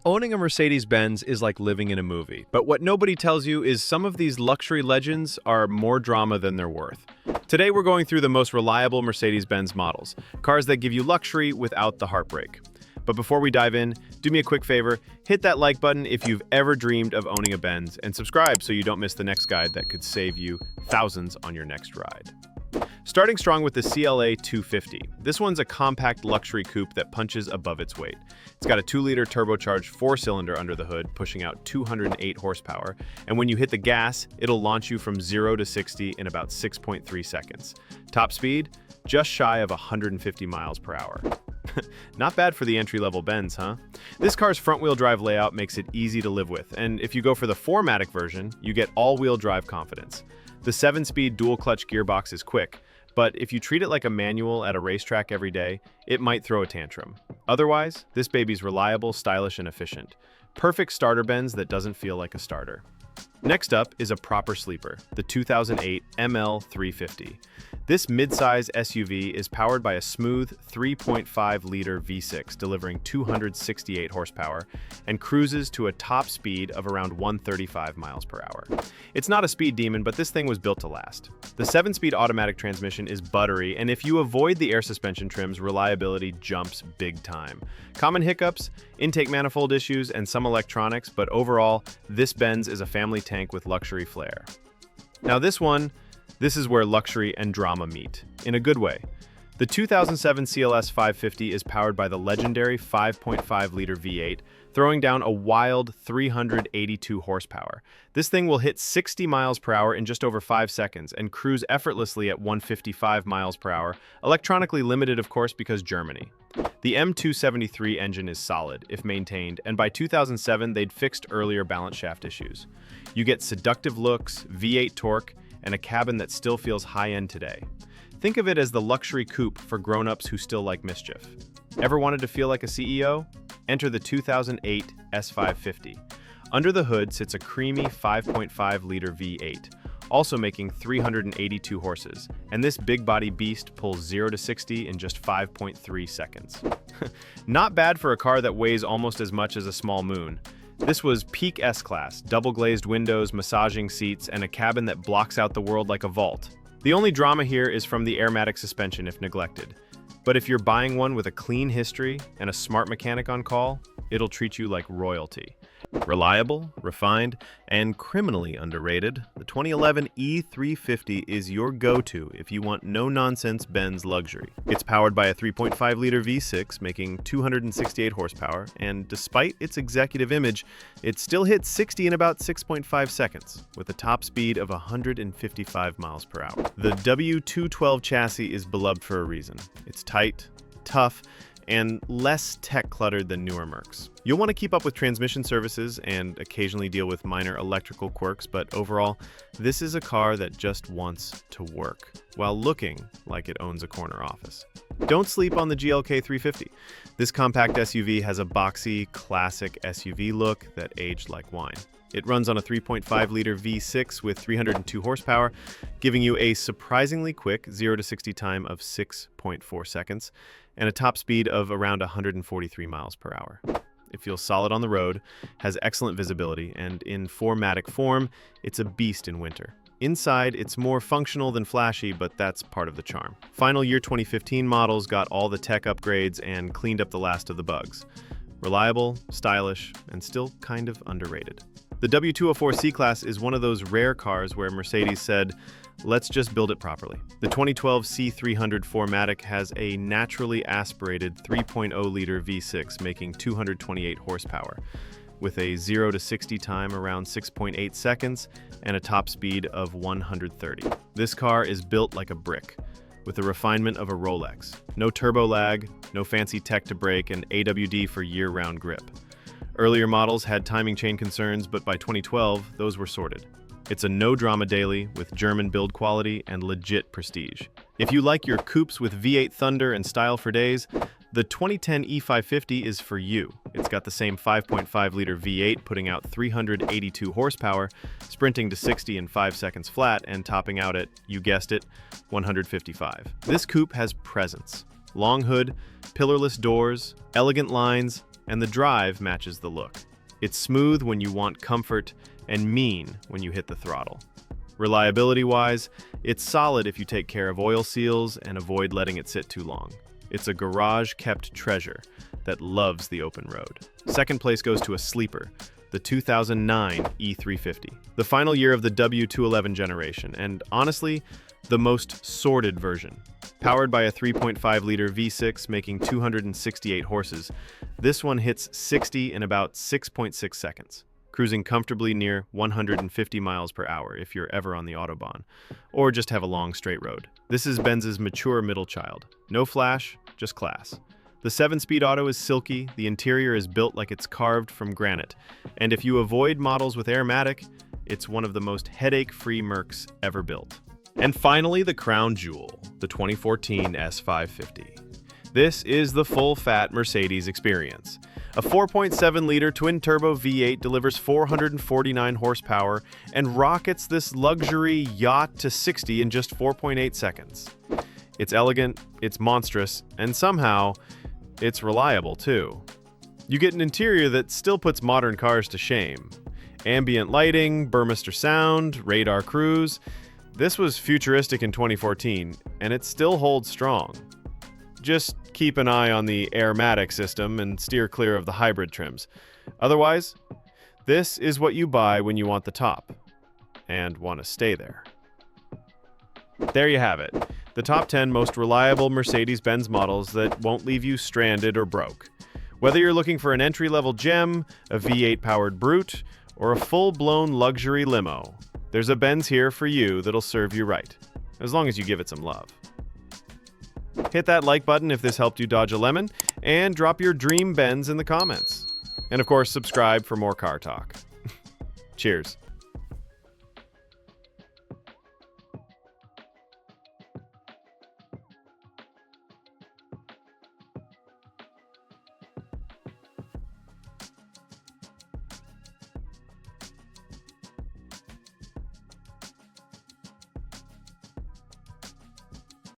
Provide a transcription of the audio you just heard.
Owning a Mercedes Benz is like living in a movie, but what nobody tells you is some of these luxury legends are more drama than they're worth. Today we're going through the most reliable Mercedes Benz models, cars that give you luxury without the heartbreak. But before we dive in, do me a quick favor, hit that like button if you've ever dreamed of owning a Benz, and subscribe so you don't miss the next guide that could save you thousands on your next ride. Starting strong with the CLA 250. This one's a compact luxury coupe that punches above its weight. It's got a 2-liter turbocharged 4-cylinder under the hood, pushing out 208 horsepower, and when you hit the gas, it'll launch you from 0 to 60 in about 6.3 seconds. Top speed? Just shy of 150 miles per hour. Not bad for the entry-level Benz, huh? This car's front-wheel drive layout makes it easy to live with, and if you go for the 4MATIC version, you get all-wheel drive confidence. The 7-speed dual-clutch gearbox is quick, but if you treat it like a manual at a racetrack every day, it might throw a tantrum. Otherwise, this baby's reliable, stylish, and efficient. Perfect starter Benz that doesn't feel like a starter. Next up is a proper sleeper, the 2008 ML 350. This midsize SUV is powered by a smooth 3.5-liter V6, delivering 268 horsepower, and cruises to a top speed of around 135 miles per hour. It's not a speed demon, but this thing was built to last. The 7-speed automatic transmission is buttery, and if you avoid the air suspension trims, reliability jumps big time. Common hiccups, intake manifold issues, and some electronics, but overall, this Benz is a family tank with luxury flair. Now this is where luxury and drama meet, in a good way. The 2007 CLS 550 is powered by the legendary 5.5-liter V8, throwing down a wild 382 horsepower. This thing will hit 60 miles per hour in just over 5 seconds and cruise effortlessly at 155 miles per hour, electronically limited, of course, because Germany. The M273 engine is solid, if maintained, and by 2007 they'd fixed earlier balance shaft issues. You get seductive looks, V8 torque, and a cabin that still feels high-end today. Think of it as the luxury coupe for grown-ups who still like mischief. Ever wanted to feel like a CEO? Enter the 2008 S550. Under the hood sits a creamy 5.5-liter V8, also making 382 horses, and this big-body beast pulls 0 to 60 in just 5.3 seconds. Not bad for a car that weighs almost as much as a small moon. This was peak S-Class, double-glazed windows, massaging seats, and a cabin that blocks out the world like a vault. The only drama here is from the airmatic suspension if neglected. But if you're buying one with a clean history and a smart mechanic on call, it'll treat you like royalty. Reliable, refined, and criminally underrated, the 2011 E350 is your go-to if you want no-nonsense Benz luxury. It's powered by a 3.5-liter V6, making 268 horsepower, and despite its executive image, it still hits 60 in about 6.5 seconds, with a top speed of 155 miles per hour. The W212 chassis is beloved for a reason. It's tight, tough, and less tech-cluttered than newer Mercs. You'll want to keep up with transmission services and occasionally deal with minor electrical quirks, but overall, this is a car that just wants to work, while looking like it owns a corner office. Don't sleep on the GLK 350. This compact SUV has a boxy, classic SUV look that aged like wine. It runs on a 3.5-liter V6 with 302 horsepower, giving you a surprisingly quick 0 to 60 time of 6.4 seconds and a top speed of around 143 miles per hour. It feels solid on the road, has excellent visibility, and in 4MATIC form, it's a beast in winter. Inside, it's more functional than flashy, but that's part of the charm. Final year 2015 models got all the tech upgrades and cleaned up the last of the bugs. Reliable, stylish, and still kind of underrated. The W204 C-Class is one of those rare cars where Mercedes said, let's just build it properly. The 2012 C300 4MATIC has a naturally aspirated 3.0-liter V6 making 228 horsepower, with a 0 to 60 time around 6.8 seconds and a top speed of 130. This car is built like a brick, with the refinement of a Rolex. No turbo lag, no fancy tech to brake, and AWD for year-round grip. Earlier models had timing chain concerns, but by 2012, those were sorted. It's a no-drama daily with German build quality and legit prestige. If you like your coupes with V8 thunder and style for days, the 2010 E550 is for you. It's got the same 5.5-liter V8 putting out 382 horsepower, sprinting to 60 in 5 seconds flat, and topping out at, you guessed it, 155. This coupe has presence. Long hood, pillarless doors, elegant lines, and the drive matches the look. It's smooth when you want comfort and mean when you hit the throttle. Reliability-wise, it's solid if you take care of oil seals and avoid letting it sit too long. It's a garage-kept treasure that loves the open road. Second place goes to a sleeper, the 2009 E350, the final year of the W211 generation, and honestly, the most sordid version. Powered by a 3.5-liter V6 making 268 horses, this one hits 60 in about 6.6 seconds, cruising comfortably near 150 miles per hour if you're ever on the Autobahn, or just have a long straight road. This is Benz's mature middle child. No flash, just class. The 7-speed auto is silky, the interior is built like it's carved from granite, and if you avoid models with Airmatic, it's one of the most headache-free Mercs ever built. And finally, the crown jewel, the 2014 S550. This is the full-fat Mercedes experience. A 4.7-liter twin-turbo V8 delivers 449 horsepower and rockets this luxury yacht to 60 in just 4.8 seconds. It's elegant, it's monstrous, and somehow, it's reliable too. You get an interior that still puts modern cars to shame. Ambient lighting, Burmester sound, radar cruise. This was futuristic in 2014, and it still holds strong. Just keep an eye on the Airmatic system and steer clear of the hybrid trims. Otherwise, this is what you buy when you want the top, and want to stay there. There you have it. The top 10 most reliable Mercedes-Benz models that won't leave you stranded or broke. Whether you're looking for an entry-level gem, a V8-powered brute, or a full-blown luxury limo, there's a Benz here for you that'll serve you right, as long as you give it some love. Hit that like button if this helped you dodge a lemon, and drop your dream Benz in the comments. And of course, subscribe for more car talk. Cheers.